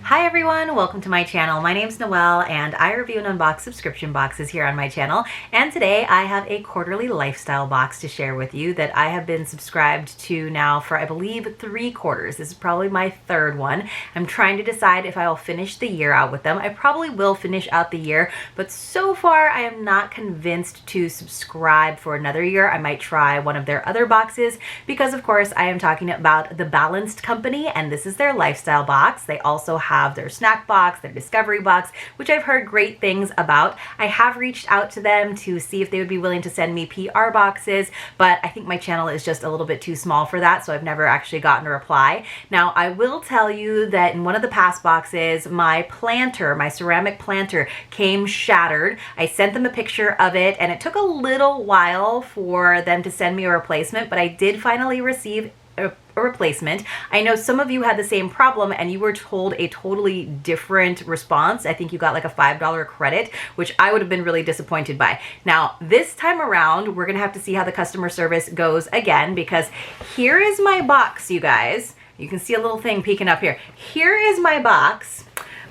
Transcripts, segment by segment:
Hi everyone, welcome to my channel. My name's Noelle and I review and unbox subscription boxes here on my channel. And today I have a quarterly lifestyle box to share with you that I have been subscribed to now for I believe 3 quarters. This is probably my 3rd one. I'm trying to decide if I will finish the year out with them. I probably will finish out the year, but so far I am not convinced to subscribe for another year. I might try one of their other boxes because of course I am talking about the Balanced Company and this is their lifestyle box. They also have their snack box, their discovery box, which I've heard great things about. I have reached out to them to see if they would be willing to send me PR boxes, but I think my channel is just a little bit too small for that, so I've never actually gotten a reply. Now, I will tell you that in one of the past boxes, my planter, my ceramic planter, came shattered. I sent them a picture of it, and it took a little while for them to send me a replacement, but I did finally receive a replacement. I know some of you had the same problem and you were told a totally different response. I think you got like a $5 credit, which I would have been really disappointed by. Now, this time around, we're gonna have to see how the customer service goes again, because here is my box, you guys. You can see a little thing peeking up here. Here is my box.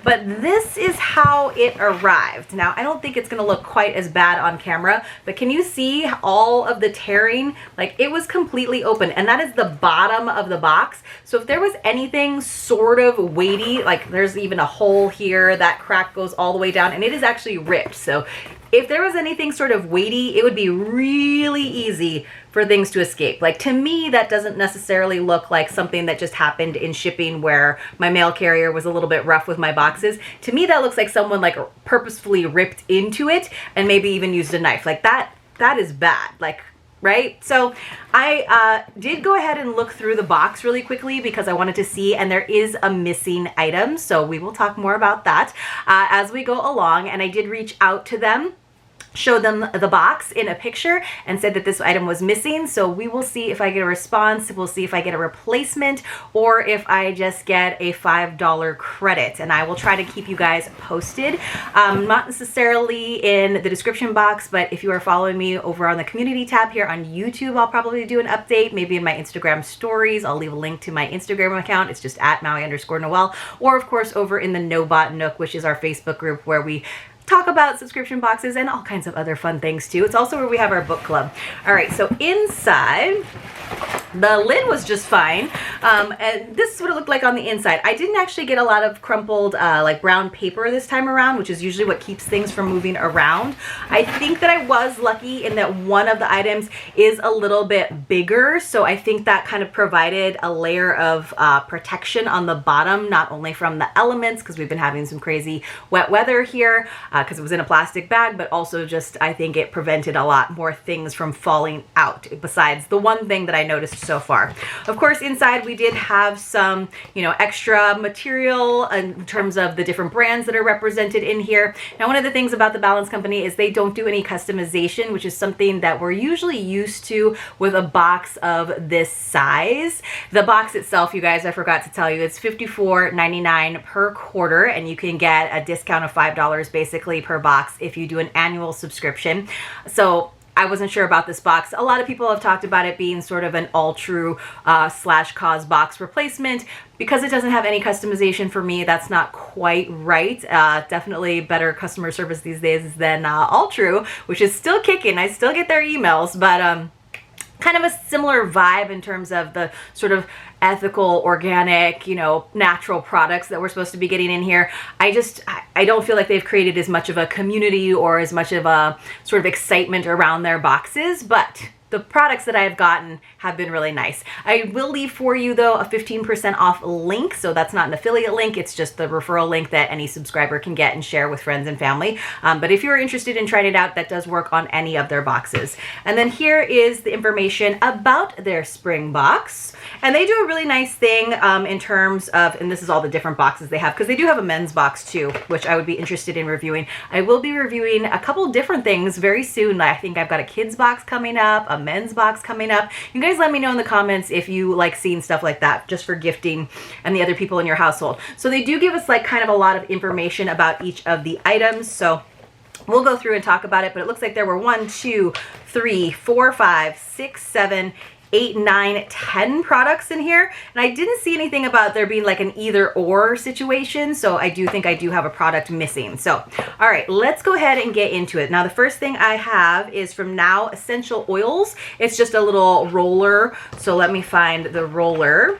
But this is how it arrived. Now, I don't think it's gonna look quite as bad on camera, but can you see all of the tearing? Like, it was completely open, and that is the bottom of the box. So if there was anything sort of weighty, like there's even a hole here, that crack goes all the way down, and it is actually ripped. So if there was anything sort of weighty, it would be really easy for things to escape. Like, to me, that doesn't necessarily look like something that just happened in shipping where my mail carrier was a little bit rough with my boxes. To me, that looks like someone like purposefully ripped into it and maybe even used a knife. Like that is bad. Like, right? So I did go ahead and look through the box really quickly because I wanted to see, and there is a missing item. So we will talk more about that as we go along. And I did reach out to them, showed them the box in a picture and said that this item was missing. So we will see if I get a response. We'll see if I get a replacement or if I just get a $5 credit, and I will try to keep you guys posted. Not necessarily in the description box, but if you are following me over on the community tab here on YouTube, I'll probably do an update, maybe in my Instagram stories. I'll leave a link to my Instagram account. It's just at Maui_Noelle, or of course over in the No-Bot Nook, which is our Facebook group where we talk about subscription boxes and all kinds of other fun things too. It's also where we have our book club. All right, so inside, the lid was just fine. And this is what it looked like on the inside. I didn't actually get a lot of crumpled like brown paper this time around, which is usually what keeps things from moving around. I think that I was lucky in that one of the items is a little bit bigger. So I think that kind of provided a layer of protection on the bottom, not only from the elements, because we've been having some crazy wet weather here, because it was in a plastic bag, but also just, I think it prevented a lot more things from falling out, besides the one thing that I noticed so far. Of course, inside we did have some, extra material in terms of the different brands that are represented in here. Now, one of the things about the Balanced Company is they don't do any customization, which is something that we're usually used to with a box of this size. The box itself, you guys, I forgot to tell you, it's $54.99 per quarter, and you can get a discount of $5 basically per box if you do an annual subscription. So I wasn't sure about this box. A lot of people have talked about it being sort of an all-true slash cause box replacement. Because it doesn't have any customization for me, that's not quite right. Definitely better customer service these days than all true, which is still kicking. I still get their emails, but kind of a similar vibe in terms of the sort of ethical, organic, natural products that we're supposed to be getting in here. I don't feel like they've created as much of a community or as much of a sort of excitement around their boxes, but the products that I have gotten have been really nice. I will leave for you, though, a 15% off link. So that's not an affiliate link. It's just the referral link that any subscriber can get and share with friends and family. But if you're interested in trying it out, that does work on any of their boxes. And then here is the information about their spring box. And they do a really nice thing in terms of, and this is all the different boxes they have, because they do have a men's box too, which I would be interested in reviewing. I will be reviewing a couple different things very soon. I think I've got a kids box coming up, a men's box coming up. You guys let me know in the comments if you like seeing stuff like that, just for gifting and the other people in your household. So they do give us like kind of a lot of information about each of the items. So we'll go through and talk about it, but it looks like there were 1, 2, 3, 4, 5, 6, 7, 8, 9, 10 products in here, and I didn't see anything about there being like an either or situation, so I do think I do have a product missing. So all right, let's go ahead and get into it. Now the first thing I have is from Now Essential Oils. It's just a little roller, so let me find the roller.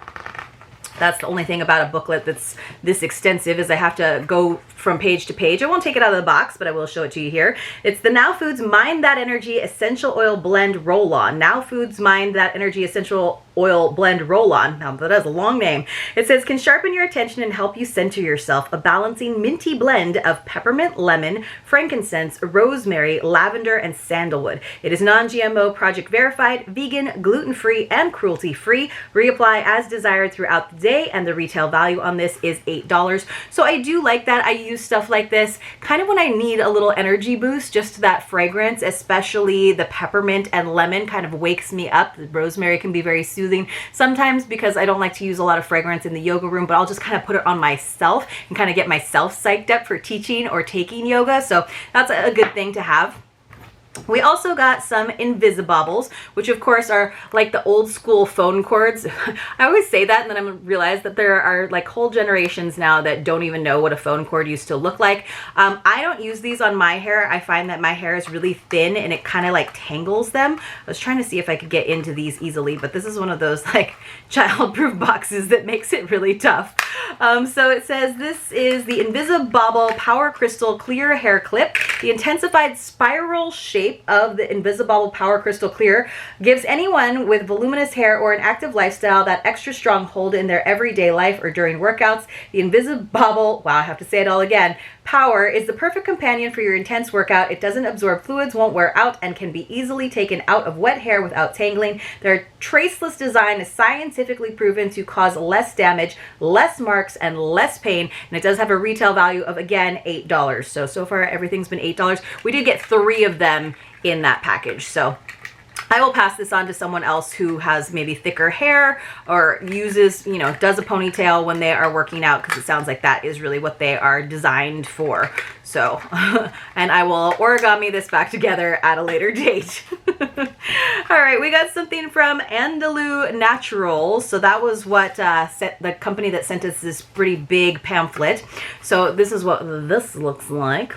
That's the only thing about a booklet that's this extensive, is I have to go from page to page. I won't take it out of the box, but I will show it to you here. It's the Now Foods Mind That Energy Essential Oil Blend Roll-On. Now Foods Mind That Energy Essential Oil Blend Roll-On. Now that has a long name. It says, can sharpen your attention and help you center yourself. A balancing minty blend of peppermint, lemon, frankincense, rosemary, lavender, and sandalwood. It is non-GMO, project verified, vegan, gluten-free, and cruelty-free. Reapply as desired throughout the day, and the retail value on this is $8. So I do like that. I use stuff like this kind of when I need a little energy boost. Just that fragrance, especially the peppermint and lemon, kind of wakes me up. The rosemary can be very soothing sometimes, because I don't like to use a lot of fragrance in the yoga room, but I'll just kind of put it on myself and kind of get myself psyched up for teaching or taking yoga. So that's a good thing to have. We also got some Invisibobbles, which of course are like the old school phone cords. I always say that, and then I realize that there are like whole generations now that don't even know what a phone cord used to look like. I don't use these on my hair. I find that my hair is really thin and it kind of like tangles them. I was trying to see if I could get into these easily, but this is one of those like child-proof boxes that makes it really tough. So it says this is the Invisibobble Power Crystal Clear Hair Clip. The intensified spiral shape of the Invisibobble Power Crystal Clear gives anyone with voluminous hair or an active lifestyle that extra strong hold in their everyday life or during workouts. The Invisibobble, wow, I have to say it all again, Power is the perfect companion for your intense workout. It doesn't absorb fluids, won't wear out, and can be easily taken out of wet hair without tangling. Their traceless design is scientifically proven to cause less damage, less marks, and less pain. And it does have a retail value of, again, $8. So far everything's been $8. We did get 3 of them in that package. So I will pass this on to someone else who has maybe thicker hair or uses, you know, does a ponytail when they are working out, because it sounds like that is really what they are designed for. So, and I will origami this back together at a later date. All right, we got something from Andalou Naturals. So that was what the company that sent us this pretty big pamphlet. So this is what this looks like.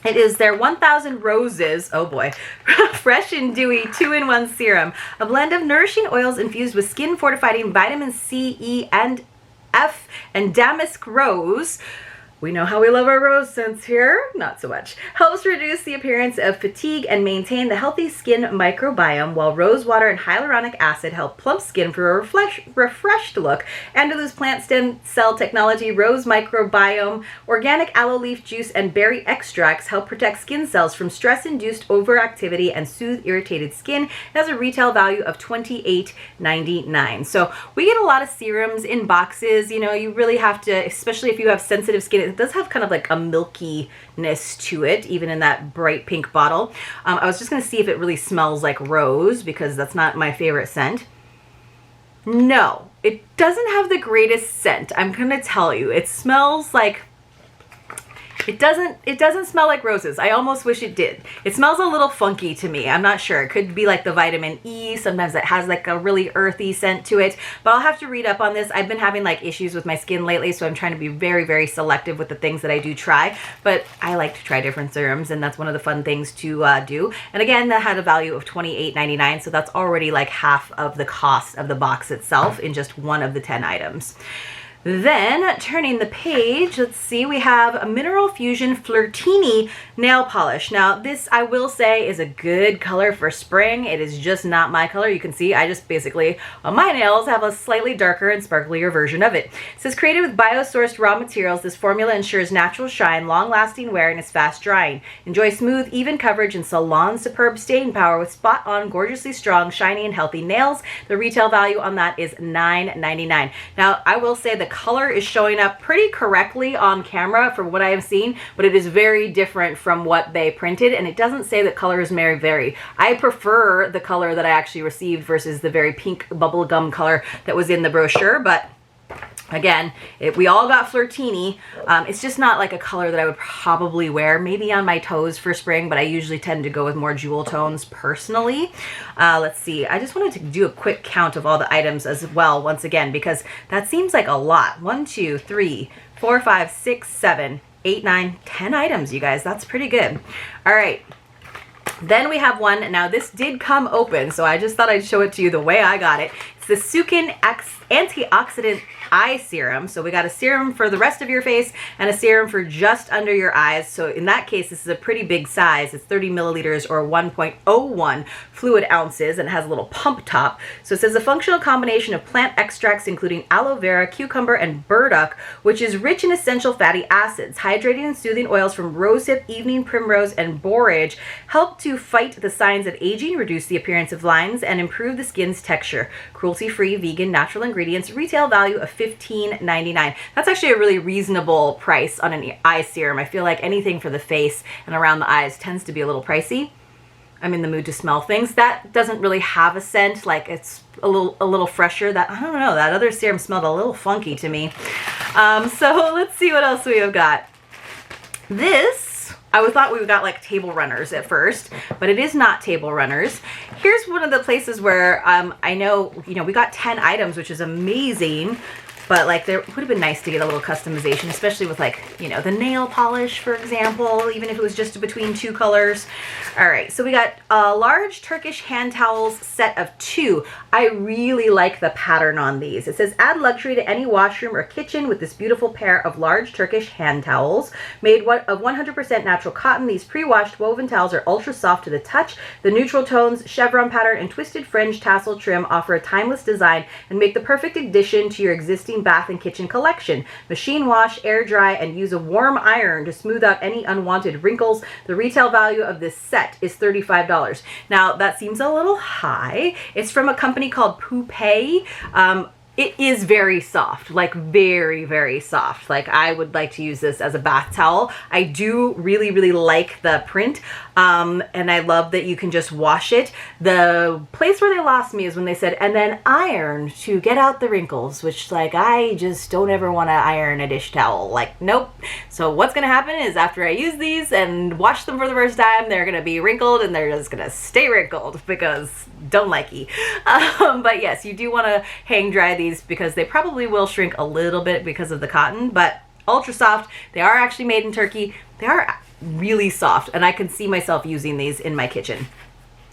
It is their 1000 Roses, oh boy, fresh and dewy 2-in-1 serum, a blend of nourishing oils infused with skin fortifying vitamin C, E, and F, and damask rose. We know how we love our rose scents here. Not so much. Helps reduce the appearance of fatigue and maintain the healthy skin microbiome, while rose water and hyaluronic acid help plump skin for a refreshed look. Andalou's plant stem cell technology, rose microbiome, organic aloe leaf juice, and berry extracts help protect skin cells from stress-induced overactivity and soothe irritated skin. It has a retail value of $28.99. So we get a lot of serums in boxes. You know, you really have to, especially if you have sensitive skin. It does have kind of like a milkiness to it, even in that bright pink bottle. I was just going to see if it really smells like rose, because that's not my favorite scent. No, it doesn't have the greatest scent. I'm going to tell you, it smells like, it doesn't smell like roses. I almost wish it did. It smells a little funky to me. I'm not sure. It could be like the vitamin E. Sometimes it has like a really earthy scent to it, but I'll have to read up on this. I've been having like issues with my skin lately, so I'm trying to be very, very selective with the things that I do try, but I like to try different serums, and that's one of the fun things to do. And again, that had a value of $28.99, so that's already like half of the cost of the box itself in just one of the 10 items. Then, turning the page, let's see, we have a Mineral Fusion Flirtini nail polish. Now, this, I will say, is a good color for spring. It is just not my color. You can see I just basically, on my nails, have a slightly darker and sparklier version of it. It says, created with bio-sourced raw materials, this formula ensures natural shine, long-lasting wear, and is fast drying. Enjoy smooth, even coverage and salon superb staying power with spot-on, gorgeously strong, shiny, and healthy nails. The retail value on that is $9.99. Now, I will say the color is showing up pretty correctly on camera from what I have seen, but it is very different from what they printed, and it doesn't say that colors may vary. I prefer the color that I actually received versus the very pink bubblegum color that was in the brochure, but Again, we all got Flirtini. It's just not like a color that I would probably wear, maybe on my toes for spring, but I usually tend to go with more jewel tones personally. Let's see, I just wanted to do a quick count of all the items as well, once again, because that seems like a lot. 1, 2, 3, 4, 5, 6, 7, 8, 9, 10 items, you guys. That's pretty good. All right. Then we have one. Now this did come open, so I just thought I'd show it to you the way I got it. It's the Sukin Antioxidant Eye Serum. So we got a serum for the rest of your face and a serum for just under your eyes. So in that case, this is a pretty big size. It's 30 milliliters or 1.01 fluid ounces, and it has a little pump top. So it says a functional combination of plant extracts including aloe vera, cucumber, and burdock, which is rich in essential fatty acids. Hydrating and soothing oils from rosehip, evening primrose, and borage help to fight the signs of aging, reduce the appearance of lines, and improve the skin's texture. Cruelty-free, vegan, natural ingredients, retail value of $15.99. That's actually a really reasonable price on an eye serum. I feel like anything for the face and around the eyes tends to be a little pricey. I'm in the mood to smell things. That doesn't really have a scent, like it's a little fresher. That, I don't know, that other serum smelled a little funky to me. So let's see what else we have got. This, I thought we got like table runners at first, but it is not table runners. Here's one of the places where I know, we got 10 items, which is amazing. But like there would have been nice to get a little customization, especially with like, the nail polish, for example, even if it was just between 2 colors. All right, so we got a large Turkish hand towels set of 2. I really like the pattern on these. It says add luxury to any washroom or kitchen with this beautiful pair of large Turkish hand towels. Made of 100% natural cotton, these pre-washed woven towels are ultra soft to the touch. The neutral tones, chevron pattern, and twisted fringe tassel trim offer a timeless design and make the perfect addition to your existing bath and kitchen collection. Machine wash, air dry, and use a warm iron to smooth out any unwanted wrinkles. The retail value of this set is $35. Now that seems a little high. It's from a company called Poupée. It is very soft, like very, very soft. Like I would like to use this as a bath towel. I do really, really like the print. And I love that you can just wash it. The place where they lost me is when they said, and then iron to get out the wrinkles, which like, I just don't ever want to iron a dish towel. Like, nope. So what's going to happen is after I use these and wash them for the first time, they're going to be wrinkled and they're just going to stay wrinkled because don't likey. But yes, you do want to hang dry these because they probably will shrink a little bit because of the cotton, but ultra soft. They are actually made in Turkey. They are really soft, and I can see myself using these in my kitchen.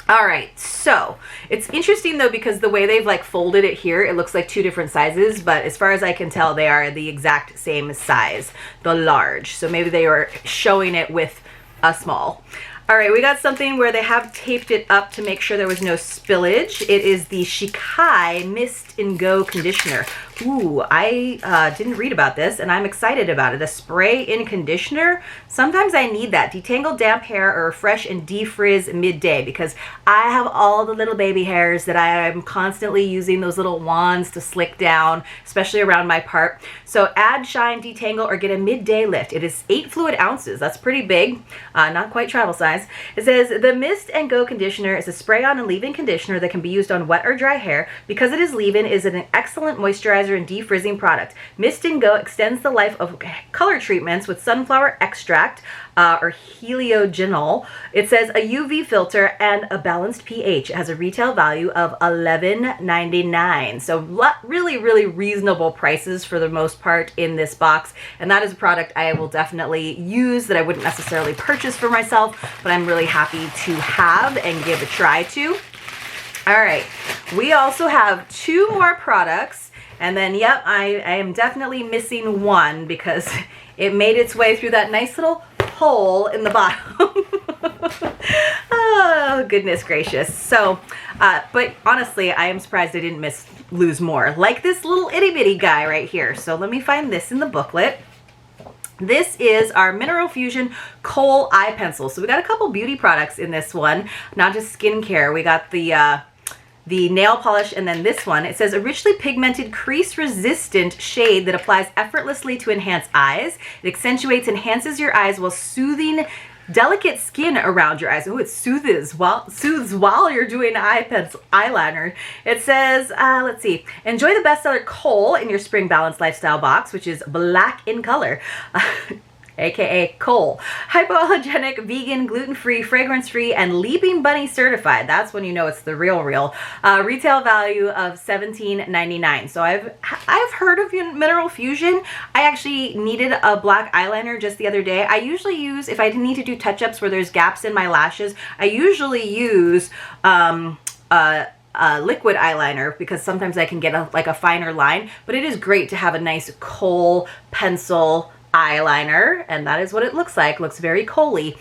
All right, so it's interesting though because the way they've like folded it here, it looks like 2 different sizes, but as far as I can tell, they are the exact same size, the large. So maybe they were showing it with a small. All right, we got something where they have taped it up to make sure there was no spillage. It is the Shikai Mist and Go Conditioner. Ooh, I didn't read about this and I'm excited about it. A spray-in conditioner. Sometimes I need that. Detangle damp hair or refresh and defrizz midday because I have all the little baby hairs that I'm constantly using those little wands to slick down, especially around my part. So add, shine, detangle, or get a midday lift. It is 8 fluid ounces. That's pretty big. Not quite travel size. It says the Mist and Go Conditioner is a spray-on and leave-in conditioner that can be used on wet or dry hair. Because it is leave-in, it is an excellent moisturizer and defrizzing product. Mist and Go extends the life of color treatments with sunflower extract or heliogenol. It says a UV filter and a balanced pH. It has a retail value of $11.99. So really, really reasonable prices for the most part in this box. And that is a product I will definitely use that I wouldn't necessarily purchase for myself, but I'm really happy to have and give a try to. All right, we also have 2 more products. And then, yep, I am definitely missing one because it made its way through that nice little hole in the bottom. Oh, goodness gracious. So, but honestly, I am surprised I didn't lose more. Like this little itty bitty guy right here. So let me find this in the booklet. This is our Mineral Fusion Kohl Eye Pencil. So we got a couple beauty products in this one, not just skincare. We got the nail polish, and then this one. It says a richly pigmented crease resistant shade that applies effortlessly to enhance eyes. It accentuates, enhances your eyes while soothing delicate skin around your eyes. Oh, it soothes while you're doing eyeliner. It says, let's see, enjoy the bestseller Kohl in your spring balanced lifestyle box, which is black in color. aka Kohl. Hypoallergenic, vegan, gluten-free, fragrance-free, and Leaping Bunny certified. That's when you know it's the real. Retail value of $17.99. So I've heard of Mineral Fusion. I actually needed a black eyeliner just the other day. I usually use, if I need to do touch-ups where there's gaps in my lashes, I usually use liquid eyeliner because sometimes I can get a finer line, but it is great to have a nice Kohl pencil eyeliner, and that is what it looks like. Looks very coaly,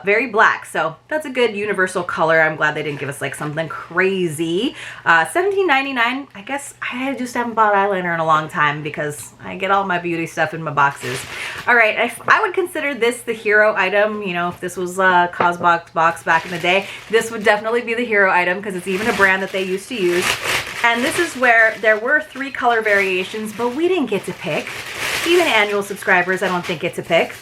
very black. So that's a good universal color. I'm glad they didn't give us like something crazy. $17.99. I guess I just haven't bought eyeliner in a long time because I get all my beauty stuff in my boxes. All right, I would consider this the hero item. You know, if this was a Cosbox box back in the day, this would definitely be the hero item because it's even a brand that they used to use. And this is where there were 3 color variations, but we didn't get to pick. Even annual subscribers, I don't think, get to pick.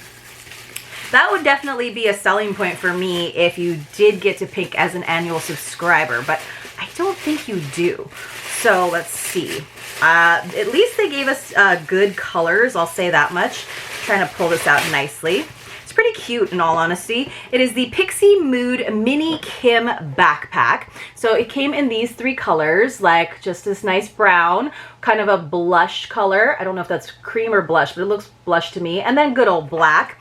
That would definitely be a selling point for me if you did get to pick as an annual subscriber, but I don't think you do. So let's see. At least they gave us good colors, I'll say that much. I'm trying to pull this out nicely. It's pretty cute in all honesty. It is the Pixie Mood Mini Kim backpack. So it came in these 3 colors, like just this nice brown, kind of a blush color. I don't know if that's cream or blush, but it looks blush to me. And then good old black.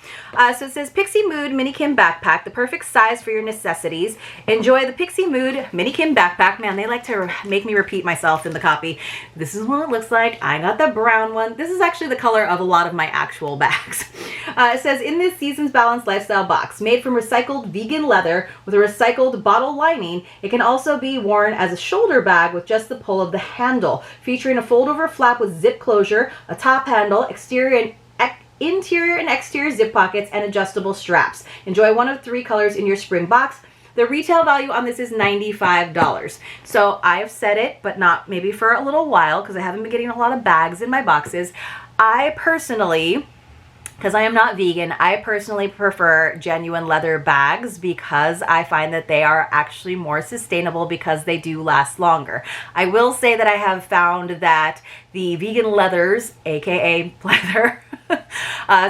So it says Pixie Mood Mini Kim backpack, the perfect size for your necessities. Enjoy the Pixie Mood Mini Kim backpack. Man, they like to make me repeat myself in the copy. This is what it looks like. I got the brown one. This is actually the color of a lot of my actual bags. It says, in this season's balanced lifestyle box, made from recycled vegan leather with a recycled bottle lining, it can also be worn as a shoulder bag with just the pull of the handle, featuring a fold-over flap with zip closure, a top handle, interior and exterior zip pockets, and adjustable straps. Enjoy one of 3 colors in your spring box. The retail value on this is $95. So I have said it, but not maybe for a little while because I haven't been getting a lot of bags in my boxes. I personally, because I am not vegan, I personally prefer genuine leather bags because I find that they are actually more sustainable because they do last longer. I will say that I have found that the vegan leathers, aka leather,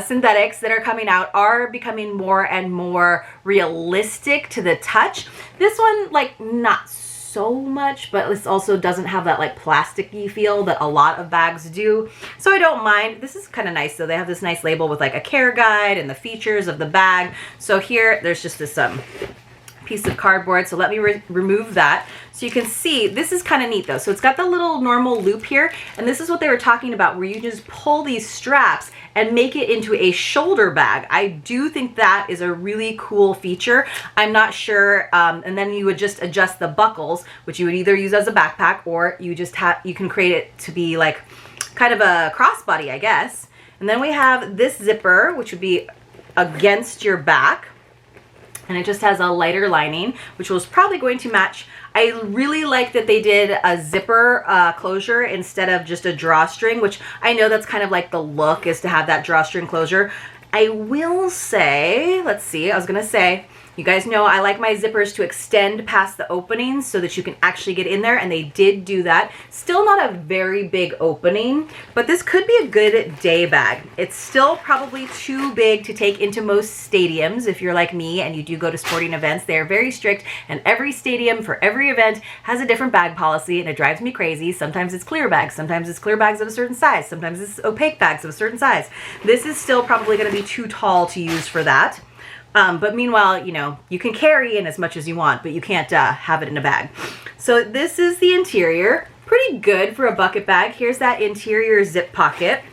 synthetics that are coming out are becoming more and more realistic to the touch. This one, like, not so much, but this also doesn't have that like plasticky feel that a lot of bags do, so I don't mind. This is kind of nice though. They have this nice label with like a care guide and the features of the bag. So here there's just this piece of cardboard, so let me remove that so you can see. This is kind of neat though. So it's got the little normal loop here, and this is what they were talking about, where you just pull these straps and make it into a shoulder bag. I do think that is a really cool feature. I'm not sure, and then you would just adjust the buckles, which you would either use as a backpack or you can create it to be like kind of a crossbody, I guess. And then we have this zipper, which would be against your back. And it just has a lighter lining, which was probably going to match. I really like that they did a zipper closure instead of just a drawstring, which I know that's kind of like the look, is to have that drawstring closure. I will say, let's see, I was gonna say, you guys know I like my zippers to extend past the openings so that you can actually get in there, and they did do that. Still not a very big opening, but this could be a good day bag. It's still probably too big to take into most stadiums. If you're like me and you do go to sporting events, they are very strict, and every stadium for every event has a different bag policy, and it drives me crazy. Sometimes it's clear bags, sometimes it's clear bags of a certain size, sometimes it's opaque bags of a certain size. This is still probably going to be too tall to use for that. But meanwhile, you know, you can carry in as much as you want, but you can't have it in a bag. So this is the interior. Pretty good for a bucket bag. Here's that interior zip pocket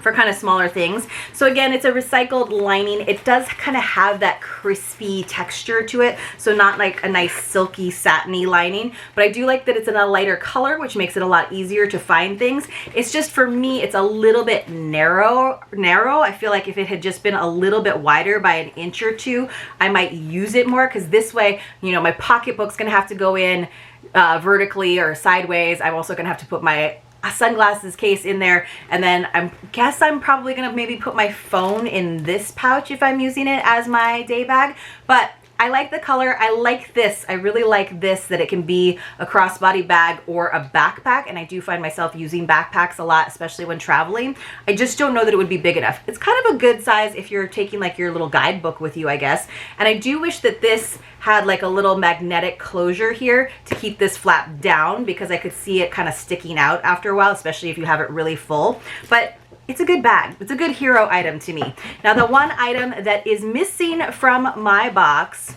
for kind of smaller things. So again, it's a recycled lining. It does kind of have that crispy texture to it, so not like a nice silky satiny lining, but I do like that it's in a lighter color, which makes it a lot easier to find things. It's just, for me, it's a little bit narrow. I feel like if it had just been a little bit wider by an inch or two, I might use it more, because this way, you know, my pocketbook's gonna have to go in vertically or sideways. I'm also gonna have to put my sunglasses case in there, and then I guess I'm probably gonna maybe put my phone in this pouch if I'm using it as my day bag. But I like the color. I like this. I really like this, that it can be a crossbody bag or a backpack, and I do find myself using backpacks a lot, especially when traveling. I just don't know that it would be big enough. It's kind of a good size if you're taking like your little guidebook with you, I guess. And I do wish that this had like a little magnetic closure here to keep this flap down, because I could see it kind of sticking out after a while, especially if you have it really full. But it's a good bag. It's a good hero item to me. Now, the one item that is missing from my box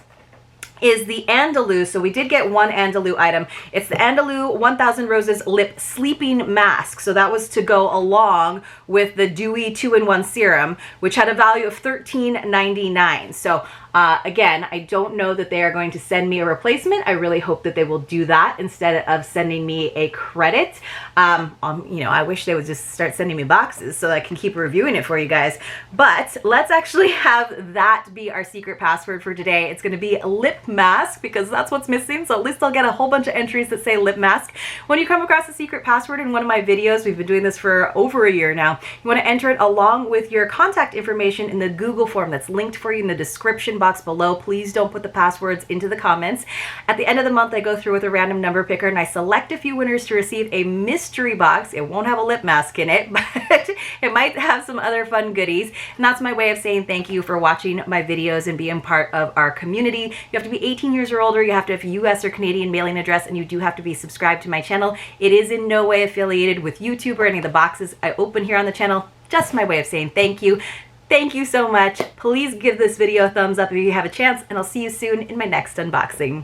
is the Andalou. So we did get one Andalou item. It's the Andalou 1000 Roses Lip Sleeping Mask. So that was to go along with the Dewy 2-in-1 Serum, which had a value of $13.99. So again, I don't know that they are going to send me a replacement. I really hope that they will do that instead of sending me a credit. You know, I wish they would just start sending me boxes so I can keep reviewing it for you guys. But let's actually have that be our secret password for today. It's going to be lip mask, because that's what's missing. So at least I'll get a whole bunch of entries that say lip mask. When you come across a secret password in one of my videos, we've been doing this for over a year now, you want to enter it along with your contact information in the Google form that's linked for you in the description box below. Please don't put the passwords into the comments. At the end of the month, I go through with a random number picker and I select a few winners to receive a mystery box. It won't have a lip mask in it, but it might have some other fun goodies. And that's my way of saying thank you for watching my videos and being part of our community. You have to be 18 years or older, you have to have a US or Canadian mailing address, and you do have to be subscribed to my channel. It is in no way affiliated with YouTube or any of the boxes I open here on the channel. Just my way of saying thank you. Thank you so much. Please give this video a thumbs up if you have a chance, and I'll see you soon in my next unboxing.